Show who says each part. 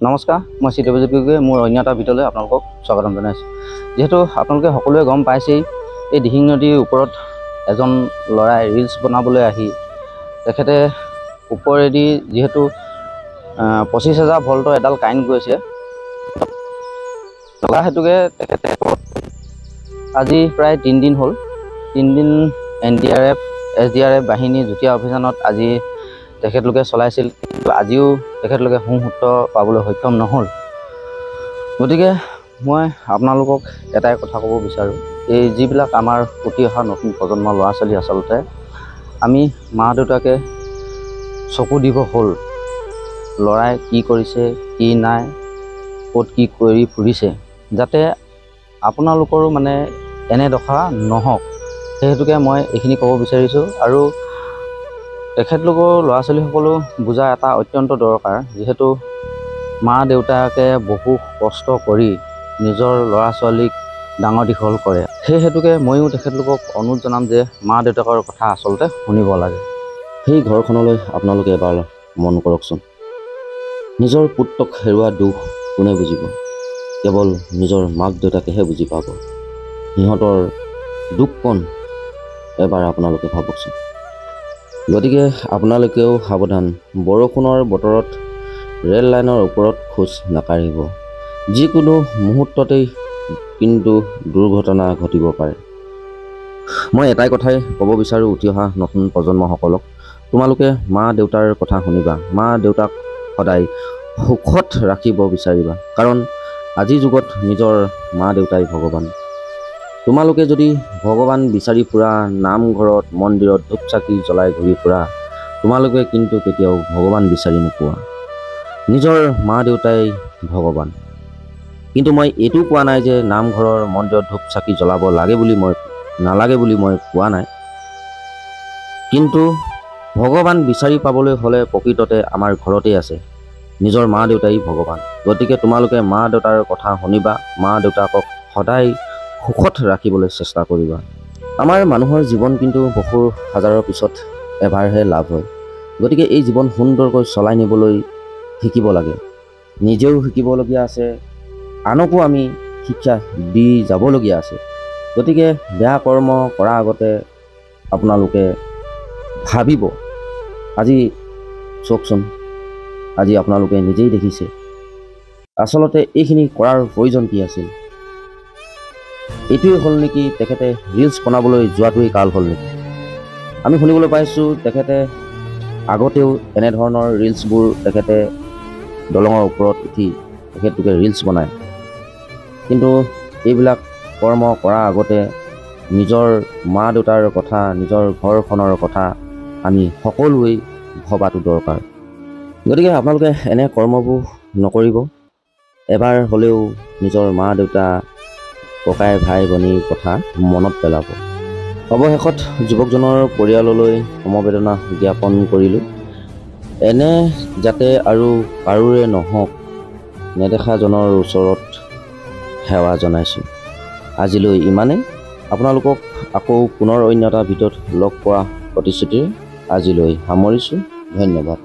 Speaker 1: নমস্কাৰ, মই চিত্ৰজিৎ গগৈয়ে মোৰ অন্য এটা ভিডিঅ'লৈ আপোনালোকক স্বাগতম জনাইছোঁ। যিহেতু আপোনালোকে সকলোৱে গম পাইছেই, এই দিহিং নদীৰ ওপৰত এজন ল'ৰাই ৰিলছ বনাবলৈ আহি তেখেতে ওপৰেদি যিহেতু 25,000 ভল্টৰ এডাল কাৰেণ্ট গৈছে, লগা হেতুকে তেখেতে আজি প্ৰায় 3 দিন হ'ল, 3 দিন NDRF, SDRF বাহিনীৰ যুটীয়া অভিযানত আজি তেখেতলোকে চলাইছিল, কিন্তু আজিও তেখেতলোকে সুমূৰ্ত পাবলৈ সক্ষম নহ'ল। গতিকে মই আপোনালোকক এটাই কথা ক'ব বিচাৰোঁ, এই যিবিলাক আমাৰ উঠি অহা নতুন প্ৰজন্মৰ ল'ৰা ছোৱালী, আচলতে আমি মা দেউতাকে চকু দিব হ'ল, ল'ৰাই কি কৰিছে কি নাই, ক'ত কি কৰি ফুৰিছে, যাতে আপোনালোকৰো মানে এনে দশা নহওক, সেই হেতুকে মই এইখিনি ক'ব বিচাৰিছোঁ। আৰু তেখেতলোকৰ ল'ৰা ছোৱালীসকলেও বুজা এটা অত্যন্ত দৰকাৰ, যিহেতু মা দেউতাকে বহু কষ্ট কৰি নিজৰ ল'ৰা ছোৱালীক ডাঙৰ দীঘল কৰে। সেই হেতুকে ময়ো তেখেতলোকক অনুৰোধ জনাম যে মা দেউতাকৰ কথা আচলতে শুনিব লাগে।
Speaker 2: সেই ঘৰখনলৈ আপোনালোকে এবাৰ মন কৰকচোন। নিজৰ পুত্ৰক হেৰুৱা দুখ কোনে বুজিব? কেৱল নিজৰ মাক দেউতাকেহে বুজি পাব। সিহঁতৰ দুখ কণ এবাৰ আপোনালোকে ভাবকচোন। গতিকে আপোনালোকেও সাৱধান, বৰষুণৰ বতৰত ৰেল লাইনৰ ওপৰত খোজ নাকাঢ়িব। যিকোনো মুহূৰ্ততেই কিন্তু দুৰ্ঘটনা ঘটিব পাৰে। মই এটাই কথাই ক'ব বিচাৰোঁ উঠি অহা নতুন প্ৰজন্মসকলক, তোমালোকে মা দেউতাৰ কথা শুনিবা, মা দেউতাক সদায় সুখত ৰাখিব বিচাৰিবা, কাৰণ আজিৰ যুগত নিজৰ মা দেউতাই ভগৱান। তোমালোকে যদি ভগৱান বিচাৰি ফুৰা, নামঘৰত মন্দিৰত ধূপ চাকি জ্বলাই ঘূৰি ফুৰা, তোমালোকে কিন্তু কেতিয়াও ভগৱান বিচাৰি নোপোৱা। নিজৰ মা দেউতাই ভগৱান। কিন্তু মই এইটো কোৱা নাই যে নামঘৰৰ মন্দিৰত ধূপ চাকি জ্বলাব লাগে বুলি নালাগে বুলি মই কোৱা নাই। কিন্তু ভগৱান বিচাৰি পাবলৈ হ'লে প্ৰকৃততে আমাৰ ঘৰতেই আছে, নিজৰ মা দেউতাই ভগৱান। গতিকে তোমালোকে মা দেউতাৰ কথা শুনিবা, মা দেউতাকক সদায় সুখত ৰাখিবলৈ চেষ্টা কৰিবা। আমাৰ মানুহৰ জীৱন কিন্তু বহু হাজাৰৰ পিছত এবাৰহে লাভ হয়। গতিকে এই জীৱন সুন্দৰকৈ চলাই নিবলৈ শিকিব লাগে। নিজেও শিকিবলগীয়া আছে, আনকো আমি শিক্ষা দি যাবলগীয়া আছে। গতিকে বেয়া কৰ্ম কৰাৰ আগতে আপোনালোকে ভাবিব। আজি চাওকচোন, আজি আপোনালোকে নিজেই দেখিছে আচলতে এইখিনি কৰাৰ প্ৰয়োজন কি আছিল। এইটোৱে হ'ল নেকি তেখেতে ৰিলছ বনাবলৈ যোৱাটোৱেই কাল হ'ল নেকি? আমি শুনিবলৈ পাইছোঁ তেখেতে আগতেও এনেধৰণৰ ৰিলছবোৰ তেখেতে দলঙৰ ওপৰত উঠি তেখেতলোকে ৰিলছ বনায়। কিন্তু এইবিলাক কৰ্ম কৰাৰ আগতে নিজৰ মা দেউতাৰ কথা, নিজৰ ঘৰখনৰ কথা আমি সকলোৱেই ভবাটো দৰকাৰ। গতিকে আপোনালোকে এনে কৰ্মবোৰ নকৰিব। এবাৰ হ'লেও নিজৰ মা দেউতা, ককাই ভাই ভনীৰ কথা মনত পেলাব। অৱশেষত যুৱকজনৰ পৰিয়াললৈ সমবেদনা জ্ঞাপন কৰিলোঁ। এনে যাতে আৰু কাৰোৰে নহওক, নেদেখাজনৰ ওচৰত সেৱা জনাইছোঁ। আজিলৈ ইমানেই। আপোনালোকক আকৌ পুনৰ অন্য এটা ভিডিঅ'ত লগ পোৱা প্ৰতিশ্ৰুতিৰে আজিলৈ সামৰিছোঁ। ধন্যবাদ।